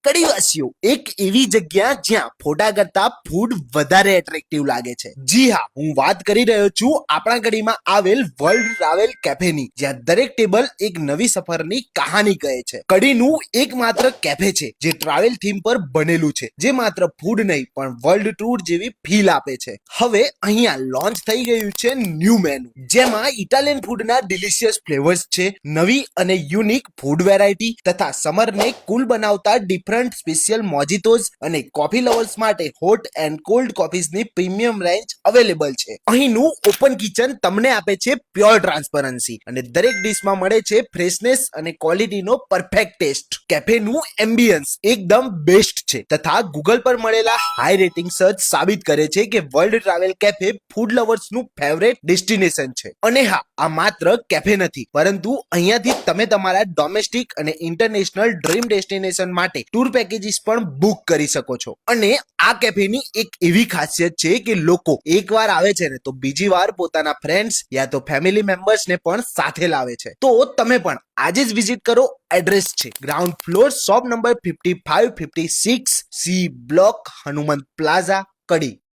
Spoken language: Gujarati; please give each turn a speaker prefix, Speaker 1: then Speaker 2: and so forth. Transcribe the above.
Speaker 1: કડીવાસીઓ એક એવી જગ્યા જ્યાં ફોટા કરતા ફૂડ વધારે એટ્રેક્ટિવ લાગે છે. જી હા, હું વાત કરી રહ્યો છું આપણા કડીમાં આવેલ વર્લ્ડ ટ્રાવેલ કેફેની, જ્યાં દરેક ટેબલ એક નવી સફરની કહાની કહે છે. કડીનું એકમાત્ર કેફે છે જે ટ્રાવેલ થીમ પર બનેલું છે, જે માત્ર ફૂડ નહીં પણ વર્લ્ડ ટૂર જેવી ફીલ આપે છે. હવે અહીંયા લોન્ચ થઈ ગયું છે ન્યૂ મેનુ, જેમાં ઇટાલિયન ફૂડના ડિલિશિયસ ફ્લેવર્સ છે, નવી અને યુનિક ફૂડ વેરાયટી તથા સમરને કુલ બનાવતા ડિફરન્ટ સ્પેશિયલ મોજીતોઝ અને કોફી લવર્સ માટે હોટ એન્ડ કોલ્ડ કોફીઝની પ્રીમિયમ રેન્જ અવેલેબલ છે. અહીંનું ઓપન કિચન તમને આપે છે પ્યોર ટ્રાન્સપરન્સી અને દરેક ડિશમાં મળે છે ફ્રેશનેસ અને ક્વોલિટીનો પરફેક્ટ ટેસ્ટ. કેફેનું એમ્બિયન્સ એકદમ બેસ્ટ છે તથા ગૂગલ પર મળેલા હાઈ રેટિંગ સર્ચ સાબિત કરે છે કે વર્લ્ડ ટ્રાવેલ કેફે ફૂડ લવર્સનું ફેવરેટ ડેસ્ટિનેશન છે. અને હા, આ માત્ર કેફે નથી, પરંતુ અહીંયાથી તમે તમારા ડોમેસ્ટિક અને ઇન્ટરનેશનલ ડ્રીમ ડેસ્ટિનેશન માટે ટૂર પેકેજીસ પણ બુક કરી શકો છો. અને આ કેફેની એક એવી ખાસિયત છે કે લોકો એકવાર આવે છે ને તો બીજી વાર પોતાના ફ્રેન્ડ્સ યા તો ફેમિલી મેમ્બર્સને પણ સાથે લાવે છે. તો તમે પણ આજે જ વિઝિટ કરો. એડ્રેસ છે ground floor, shop number 5556, C block, Hanumant plaza, કડી.